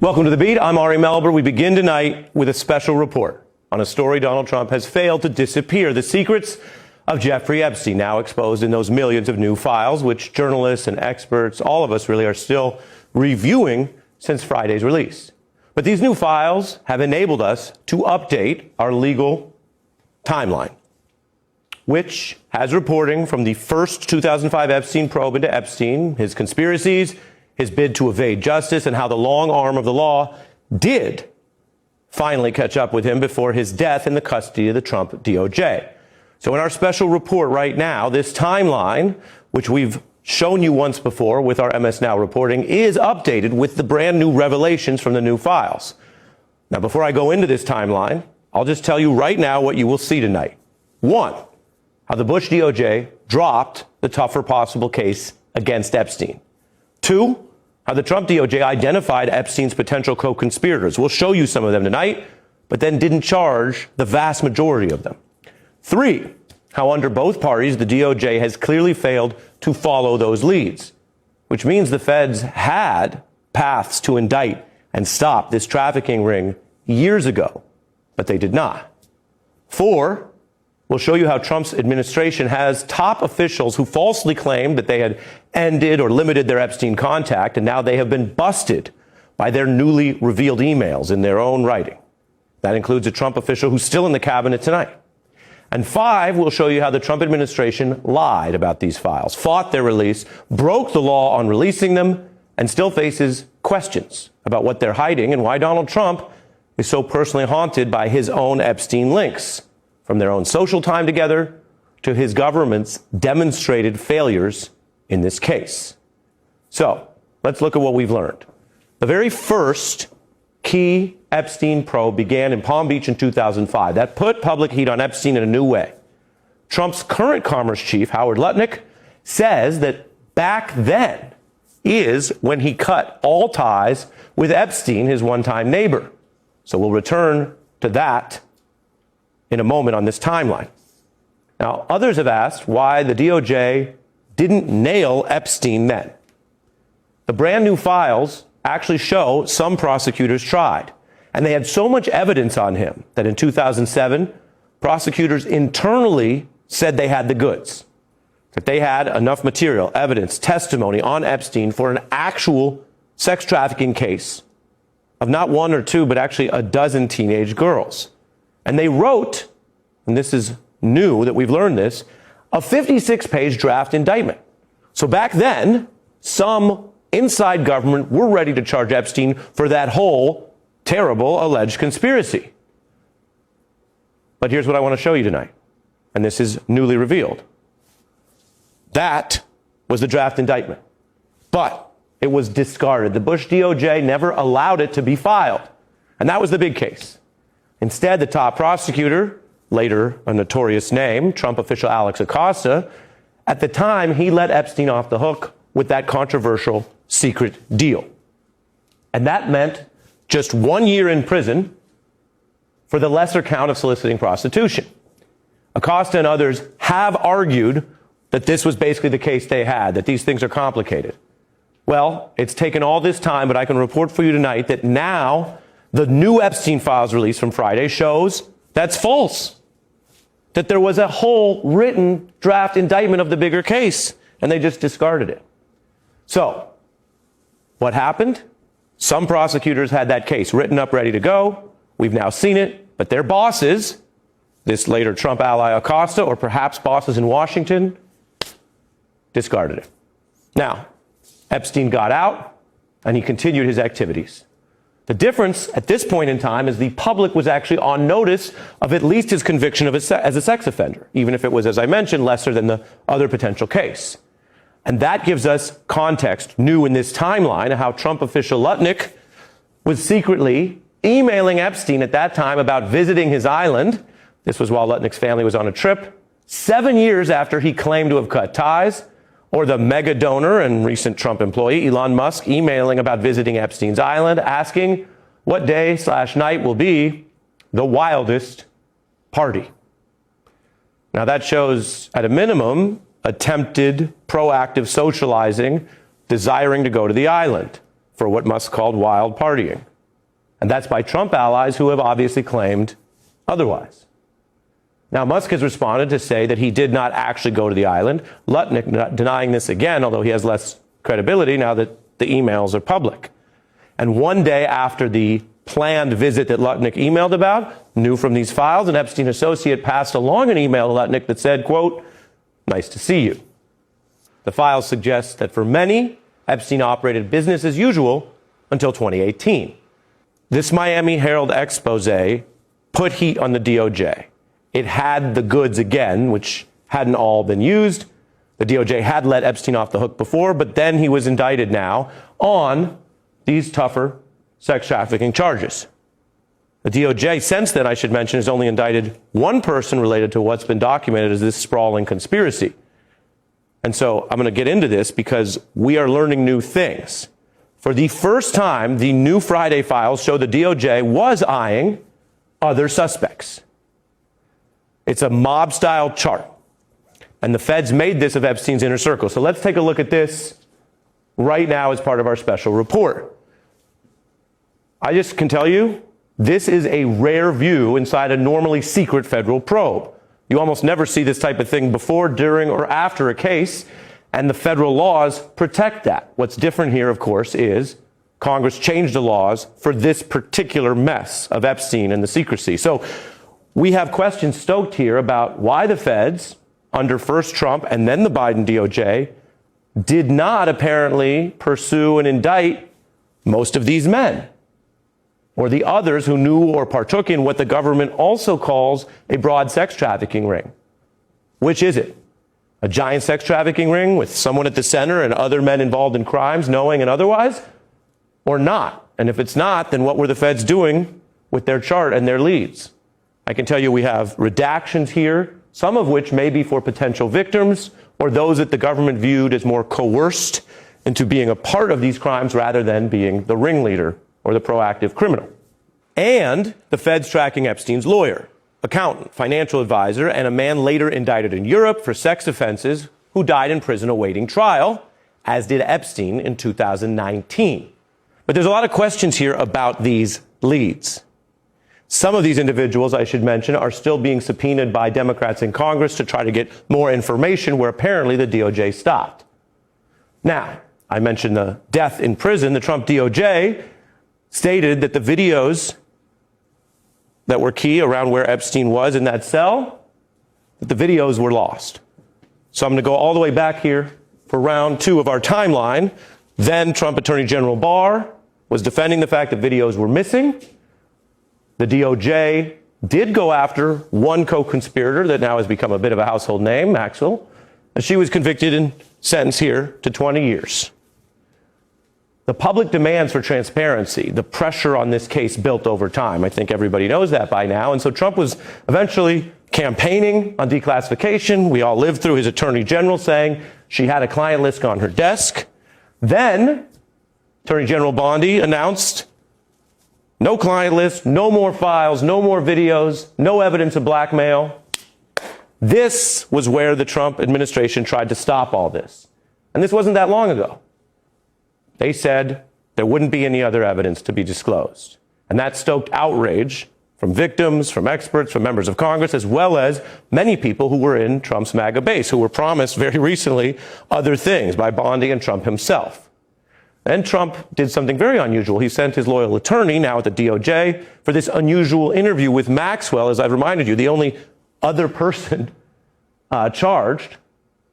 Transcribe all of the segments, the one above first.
Welcome to The Beat. I'm Ari Melber. We begin tonight with a special report on a story Donald Trump has failed to disappear. The secrets of Jeffrey Epstein, now exposed in those millions of new files, which journalists and experts, all of us really, are still reviewing since Friday's release. But these new files have enabled us to update our legal timeline, which has reporting from the first 2005 Epstein probe into Epstein, his conspiracies, his bid to evade justice, and how the long arm of the law did finally catch up with him before his death in the custody of the Trump DOJ. So in our special report right now, this timeline, which we've shown you once before with our MS Now reporting, is updated with the brand new revelations from the new files. Now, before I go into this timeline, I'll just tell you right now what you will see tonight. One, how the Bush DOJ dropped the tougher possible case against Epstein. Two, how the Trump DOJ identified Epstein's potential co-conspirators. We'll show you some of them tonight, but then didn't charge the vast majority of them. Three, how under both parties, the DOJ has clearly failed to follow those leads, which means the feds had paths to indict and stop this trafficking ring years ago, but they did not. Four, we'll show you how Trump's administration has top officials who falsely claimed that they had ended or limited their Epstein contact, and now they have been busted by their newly revealed emails in their own writing. That includes a Trump official who's still in the cabinet tonight. And five, we'll show you how the Trump administration lied about these files, fought their release, broke the law on releasing them, and still faces questions about what they're hiding and why Donald Trump is so personally haunted by his own Epstein links, from their own social time together to his government's demonstrated failures in this case. So let's look at what we've learned. The very first key Epstein probe began in Palm Beach in 2005. That put public heat on Epstein in a new way. Trump's current commerce chief, Howard Lutnick, says that back then is when he cut all ties with Epstein, his one-time neighbor. So we'll return to that in a moment on this timeline. Now, others have asked why the DOJ didn't nail Epstein then. The brand new files actually show some prosecutors tried, and they had so much evidence on him that in 2007, prosecutors internally said they had the goods, that they had enough material, evidence, testimony on Epstein for an actual sex trafficking case of not one or two, but actually a dozen teenage girls. And they wrote, and this is new that we've learned this, a 56-page draft indictment. So back then, some inside government were ready to charge Epstein for that whole terrible alleged conspiracy. But here's what I want to show you tonight, and this is newly revealed. That was the draft indictment, but it was discarded. The Bush DOJ never allowed it to be filed, and that was the big case. Instead, the top prosecutor, later a notorious name, Trump official Alex Acosta, at the time, he let Epstein off the hook with that controversial secret deal. And that meant just 1 year in prison for the lesser count of soliciting prostitution. Acosta and others have argued that this was basically the case they had, that these things are complicated. Well, it's taken all this time, but I can report for you tonight that now the new Epstein files release from Friday shows that's false, that there was a whole written draft indictment of the bigger case, and they just discarded it. So, what happened? Some prosecutors had that case written up, ready to go. We've now seen it, but their bosses, this later Trump ally Acosta, or perhaps bosses in Washington, discarded it. Now, Epstein got out, and he continued his activities. The difference at this point in time is the public was actually on notice of at least his conviction of as a sex offender, even if it was, as I mentioned, lesser than the other potential case. And that gives us context new in this timeline of how Trump official Lutnick was secretly emailing Epstein at that time about visiting his island. This was while Lutnick's family was on a trip, 7 years after he claimed to have cut ties. Or the mega donor and recent Trump employee, Elon Musk, emailing about visiting Epstein's island, asking what day/night will be the wildest party. Now that shows, at a minimum, attempted proactive socializing, desiring to go to the island. for what Musk called wild partying. And that's by Trump allies who have obviously claimed otherwise. Now, Musk has responded to say that he did not actually go to the island. Lutnick denying this again, although he has less credibility now that the emails are public. And one day after the planned visit that Lutnick emailed about, knew from these files, an Epstein associate passed along an email to Lutnick that said, quote, "Nice to see you." The files suggest that for many, Epstein operated business as usual until 2018. This Miami Herald expose put heat on the DOJ. It had the goods again, which hadn't all been used. The DOJ had let Epstein off the hook before, but then he was indicted now on these tougher sex trafficking charges. The DOJ, since then, I should mention, has only indicted one person related to what's been documented as this sprawling conspiracy. And so I'm going to get into this because we are learning new things. For the first time, the new Friday files show the DOJ was eyeing other suspects. It's a mob-style chart. And the feds made this of Epstein's inner circle. So let's take a look at this right now as part of our special report. I just can tell you, this is a rare view inside a normally secret federal probe. You almost never see this type of thing before, during, or after a case, and the federal laws protect that. What's different here, of course, is Congress changed the laws for this particular mess of Epstein and the secrecy. So we have questions stoked here about why the feds, under first Trump and then the Biden DOJ, did not apparently pursue and indict most of these men, or the others who knew or partook in what the government also calls a broad sex trafficking ring. Which is it? A giant sex trafficking ring with someone at the center and other men involved in crimes, knowing and otherwise? Or not? And if it's not, then what were the feds doing with their chart and their leads? I can tell you we have redactions here, some of which may be for potential victims or those that the government viewed as more coerced into being a part of these crimes rather than being the ringleader or the proactive criminal. And the feds tracking Epstein's lawyer, accountant, financial advisor, and a man later indicted in Europe for sex offenses who died in prison awaiting trial, as did Epstein in 2019. But there's a lot of questions here about these leads. Some of these individuals, I should mention, are still being subpoenaed by Democrats in Congress to try to get more information where apparently the DOJ stopped. Now, I mentioned the death in prison. The Trump DOJ stated that the videos that were key around where Epstein was in that cell, that the videos were lost. So I'm going to go all the way back here for round two of our timeline. Then Trump Attorney General Barr was defending the fact that videos were missing. The DOJ did go after one co-conspirator that now has become a bit of a household name, Maxwell, and she was convicted and sentenced here to 20 years. The public demands for transparency, the pressure on this case built over time. I think everybody knows that by now. And so Trump was eventually campaigning on declassification. We all lived through his attorney general saying she had a client list on her desk. Then Attorney General Bondi announced no client list, no more files, no more videos, no evidence of blackmail. This was where the Trump administration tried to stop all this. And this wasn't that long ago. They said there wouldn't be any other evidence to be disclosed. And that stoked outrage from victims, from experts, from members of Congress, as well as many people who were in Trump's MAGA base, who were promised very recently other things by Bondi and Trump himself. And Trump did something very unusual. He sent his loyal attorney, now at the DOJ, for this unusual interview with Maxwell, as I've reminded you, the only other person charged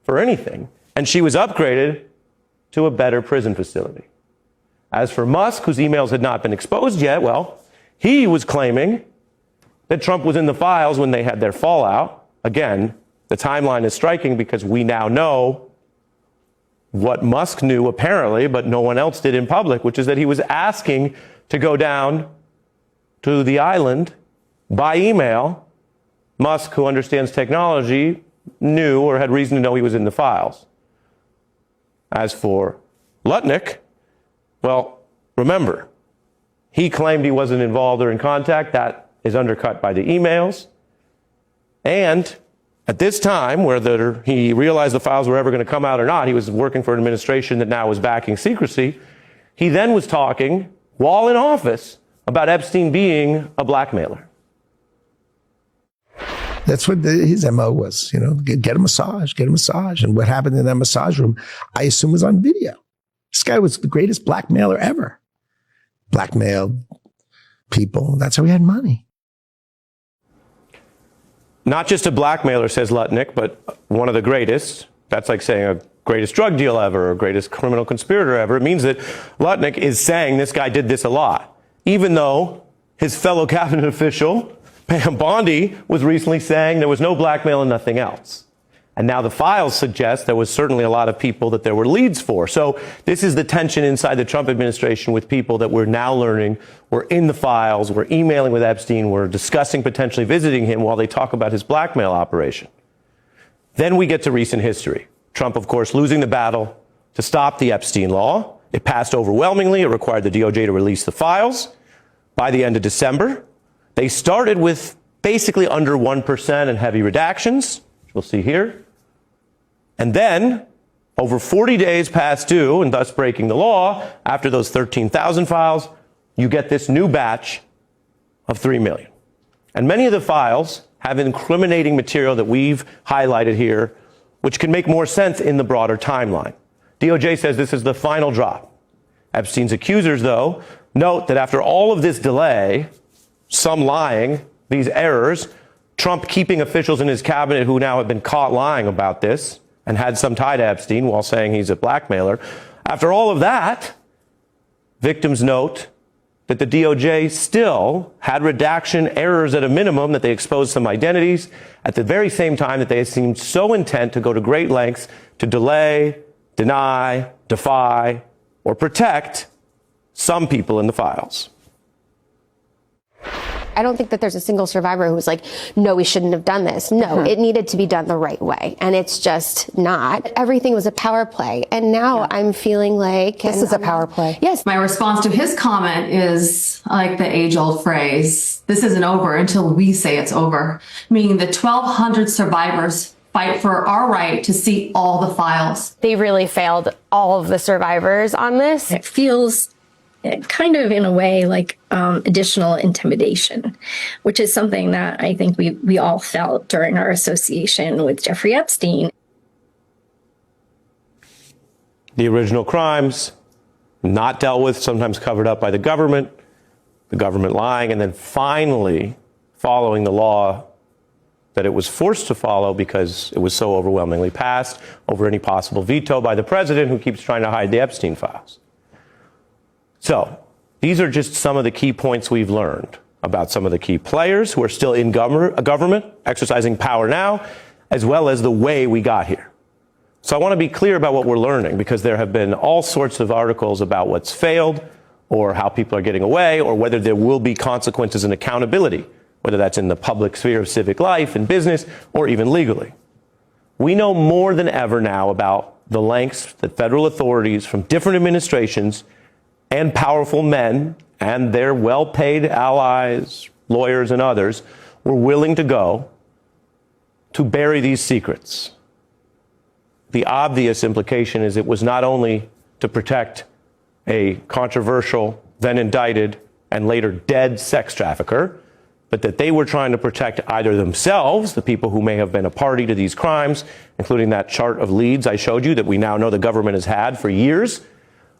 for anything. And she was upgraded to a better prison facility. As for Musk, whose emails had not been exposed yet, well, he was claiming that Trump was in the files when they had their fallout. Again, the timeline is striking because we now know what Musk knew apparently, but no one else did in public, which is that he was asking to go down to the island by email. Musk, who understands technology, knew or had reason to know he was in the files. As for Lutnick, well, remember, he claimed he wasn't involved or in contact. That is undercut by the emails. And at this time, whether he realized the files were ever going to come out or not, he was working for an administration that now was backing secrecy. He then was talking, while in office, about Epstein being a blackmailer. That's what his MO was, get a massage. And what happened in that massage room, I assume, was on video. This guy was the greatest blackmailer ever. Blackmailed people. That's how he had money. Not just a blackmailer, says Lutnick, but one of the greatest. That's like saying a greatest drug deal ever or greatest criminal conspirator ever. It means that Lutnick is saying this guy did this a lot, even though his fellow cabinet official, Pam Bondi, was recently saying there was no blackmail and nothing else. And now the files suggest there was certainly a lot of people that there were leads for. So this is the tension inside the Trump administration with people that we're now learning were in the files, were emailing with Epstein, were discussing potentially visiting him while they talk about his blackmail operation. Then we get to recent history. Trump, of course, losing the battle to stop the Epstein law. It passed overwhelmingly. It required the DOJ to release the files. By the end of December, they started with basically under 1% and heavy redactions, which we'll see here. And then, over 40 days past due, and thus breaking the law, after those 13,000 files, you get this new batch of 3 million. And many of the files have incriminating material that we've highlighted here, which can make more sense in the broader timeline. DOJ says this is the final drop. Epstein's accusers, though, note that after all of this delay, some lying, these errors, Trump keeping officials in his cabinet who now have been caught lying about this and had some tie to Epstein while saying he's a blackmailer. After all of that, victims note that the DOJ still had redaction errors at a minimum, that they exposed some identities at the very same time that they seemed so intent to go to great lengths to delay, deny, defy, or protect some people in the files. I don't think that there's a single survivor who was like, no, we shouldn't have done this. No, it needed to be done the right way. And it's just not. Everything was a power play. And now I'm feeling like this is a power play. Yes. My response to his comment is like the age-old phrase, this isn't over until we say it's over. Meaning the 1,200 survivors fight for our right to see all the files. They really failed all of the survivors on this. It feels kind of in a way like additional intimidation, which is something that I think we all felt during our association with Jeffrey Epstein. The original crimes not dealt with, sometimes covered up by the government lying, and then finally following the law that it was forced to follow because it was so overwhelmingly passed over any possible veto by the president, who keeps trying to hide the Epstein files. So these are just some of the key points we've learned about some of the key players who are still in government, exercising power now, as well as the way we got here. So I want to be clear about what we're learning, because there have been all sorts of articles about what's failed or how people are getting away or whether there will be consequences and accountability, whether that's in the public sphere of civic life and business or even legally. We know more than ever now about the lengths that federal authorities from different administrations and powerful men and their well-paid allies, lawyers and others, were willing to go to bury these secrets. The obvious implication is it was not only to protect a controversial, then indicted, and later dead sex trafficker, but that they were trying to protect either themselves, the people who may have been a party to these crimes, including that chart of leads I showed you that we now know the government has had for years,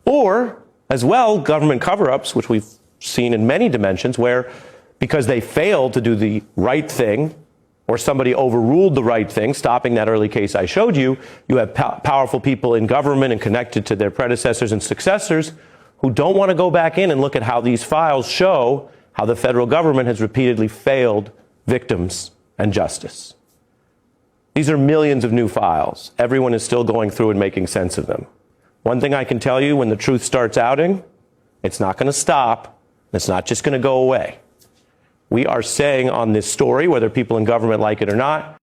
or as well, government cover-ups, which we've seen in many dimensions, where because they failed to do the right thing or somebody overruled the right thing, stopping that early case I showed you, you have powerful people in government and connected to their predecessors and successors who don't want to go back in and look at how these files show how the federal government has repeatedly failed victims and justice. These are millions of new files. Everyone is still going through and making sense of them. One thing I can tell you, when the truth starts outing, it's not going to stop. It's not just going to go away. We are saying on this story, whether people in government like it or not,